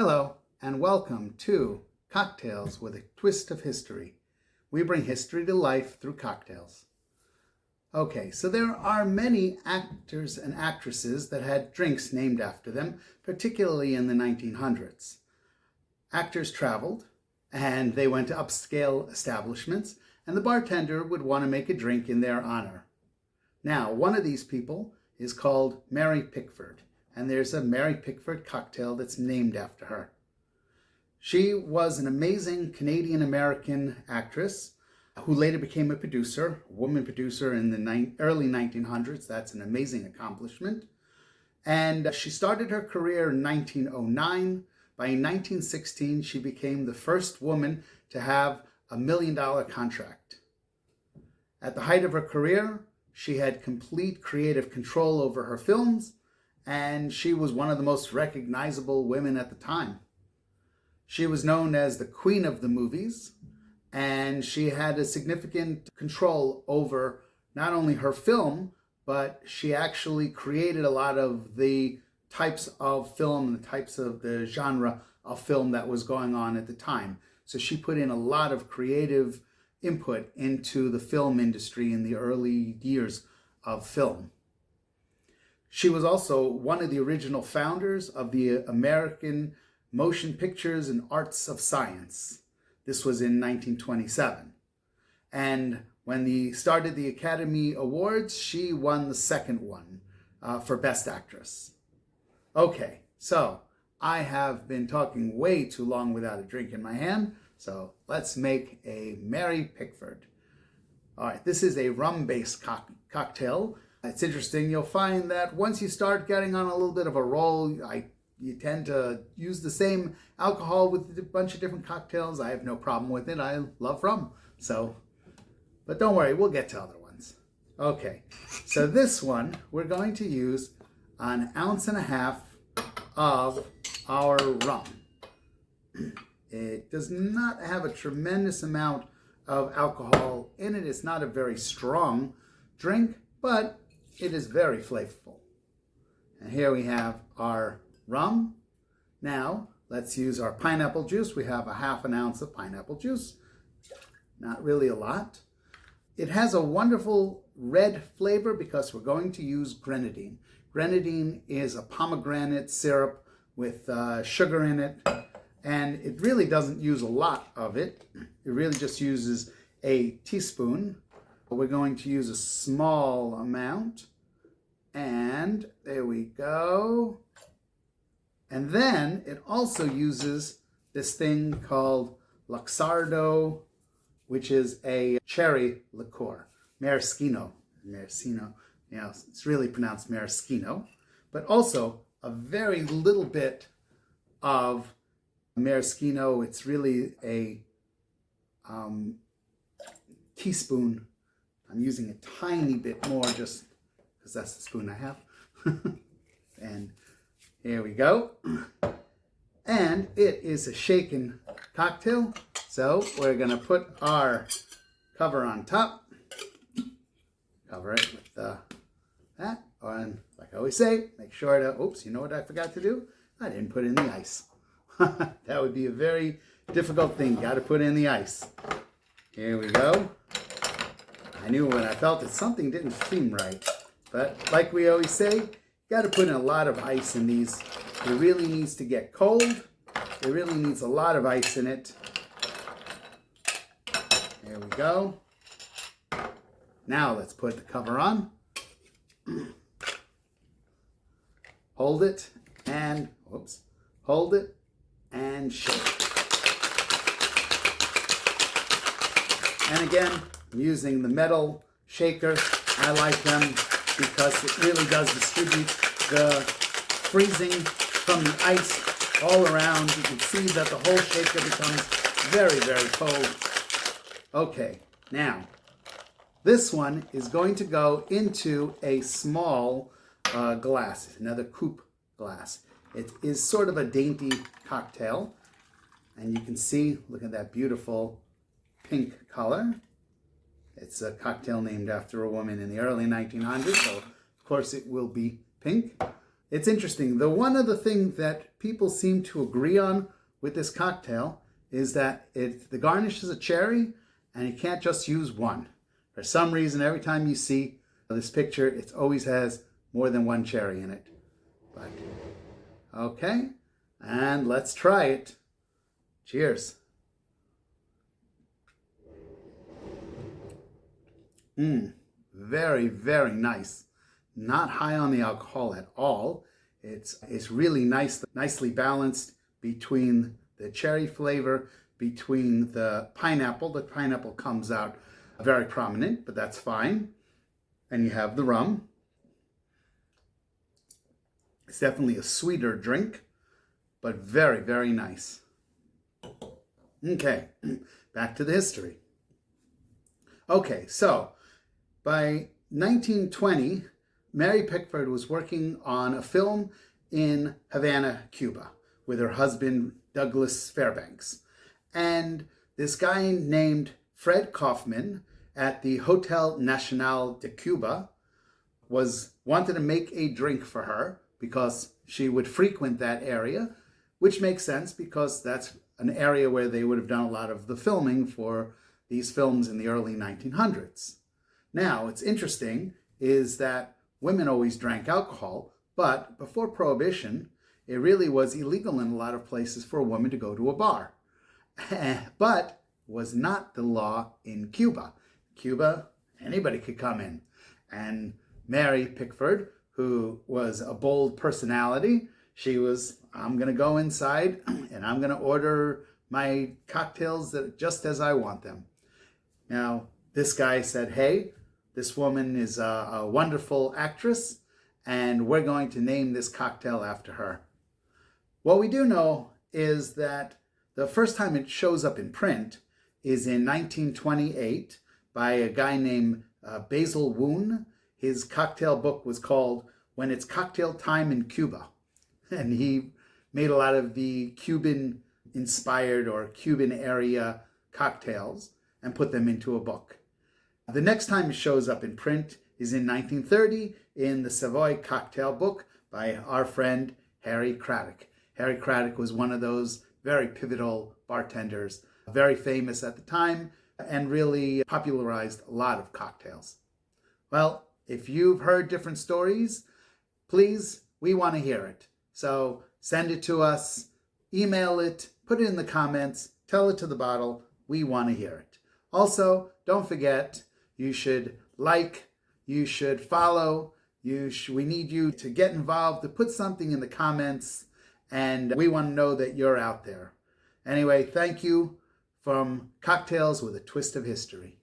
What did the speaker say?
Hello, and welcome to Cocktails with a Twist of History. We bring history to life through cocktails. Okay, so there are many actors and actresses that had drinks named after them, particularly in the 1900s. Actors traveled, and they went to upscale establishments, and the bartender would want to make a drink in their honor. Now, one of these people is called Mary Pickford, and there's a Mary Pickford cocktail that's named after her. She was an amazing Canadian-American actress who later became a producer, a woman producer in the early 1900s. That's an amazing accomplishment. And she started her career in 1909. By 1916, she became the first woman to have a $1 million contract. At the height of her career, she had complete creative control over her films, and she was one of the most recognizable women at the time. She was known as the Queen of the Movies, and she had a significant control over not only her film, but she actually created a lot of the types of film and the types of the genre of film that was going on at the time. So she put in a lot of creative input into the film industry in the early years of film. She was also one of the original founders of the American Motion Pictures and Arts of Science. This was in 1927. And when they started the Academy Awards, she won the second one for Best Actress. Okay, so I have been talking way too long without a drink in my hand, so let's make a Mary Pickford. All right, this is a rum-based cocktail. It's interesting. You'll find that once you start getting on a little bit of a roll, you tend to use the same alcohol with a bunch of different cocktails. I have no problem with it. I love rum. But don't worry, we'll get to other ones. Okay, so this one, we're going to use 1.5 ounces of our rum. It does not have a tremendous amount of alcohol in it. It's not a very strong drink, but it is very flavorful. And here we have our rum. Now, let's use our pineapple juice. We have 1/2 ounce of pineapple juice. Not really a lot. It has a wonderful red flavor because we're going to use grenadine. Grenadine is a pomegranate syrup with sugar in it, and it really doesn't use a lot of it. It really just uses a teaspoon. We're going to use a small amount, and there we go. And then it also uses this thing called Luxardo, which is a cherry liqueur. Maraschino, yeah, it's really pronounced maraschino, but also a very little bit of maraschino. It's really a teaspoon. I'm using a tiny bit more just because that's the spoon I have. And here we go. And it is a shaken cocktail. So we're going to put our cover on top. Cover it with that. And like I always say, make sure to, oops, you know what I forgot to do? I didn't put in the ice. That would be a very difficult thing. Got to put in the ice. Here we go. I knew when I felt that something didn't seem right. But like we always say, you got to put in a lot of ice in these. It really needs to get cold. It really needs a lot of ice in it. There we go. Now let's put the cover on. Hold it and, hold it and shake. And again, I'm using the metal shaker. I like them because it really does distribute the freezing from the ice all around. You can see that the whole shaker becomes very, very cold. Okay, now this one is going to go into a small glass, another coupe glass. It is sort of a dainty cocktail, and you can see, look at that beautiful pink color. It's a cocktail named after a woman in the early 1900s, so of course it will be pink. It's interesting. One of the things that people seem to agree on with this cocktail is that the garnish is a cherry, and you can't just use one. For some reason, every time you see this picture, it always has more than one cherry in it. But okay, and let's try it. Cheers. Very, very nice. Not high on the alcohol at all. It's really nice, nicely balanced between the cherry flavor, between the pineapple. The pineapple comes out very prominent, but that's fine. And you have the rum. It's definitely a sweeter drink, but very, very nice. Okay, back to the history. Okay, so by 1920, Mary Pickford was working on a film in Havana, Cuba, with her husband, Douglas Fairbanks. And this guy named Fred Kaufman at the Hotel Nacional de Cuba wanted to make a drink for her because she would frequent that area, which makes sense because that's an area where they would have done a lot of the filming for these films in the early 1900s. Now, what's interesting is that women always drank alcohol, but before Prohibition, it really was illegal in a lot of places for a woman to go to a bar. But was not the law in Cuba. Cuba, anybody could come in. And Mary Pickford, who was a bold personality, she was, I'm going to go inside and I'm going to order my cocktails just as I want them. Now, this guy said, hey, this woman is a wonderful actress, and we're going to name this cocktail after her. What we do know is that the first time it shows up in print is in 1928 by a guy named Basil Woon. His cocktail book was called When It's Cocktail Time in Cuba. And he made a lot of the Cuban-inspired or Cuban area cocktails and put them into a book. The next time it shows up in print is in 1930 in the Savoy Cocktail Book by our friend Harry Craddock. Harry Craddock was one of those very pivotal bartenders, very famous at the time, and really popularized a lot of cocktails. Well, if you've heard different stories, please, we want to hear it. So send it to us, email it, put it in the comments, tell it to the bottle. We want to hear it. Also, don't forget, you should like, you should follow, we need you to get involved, to put something in the comments, and we want to know that you're out there. Anyway, thank you from Cocktails with a Twist of History.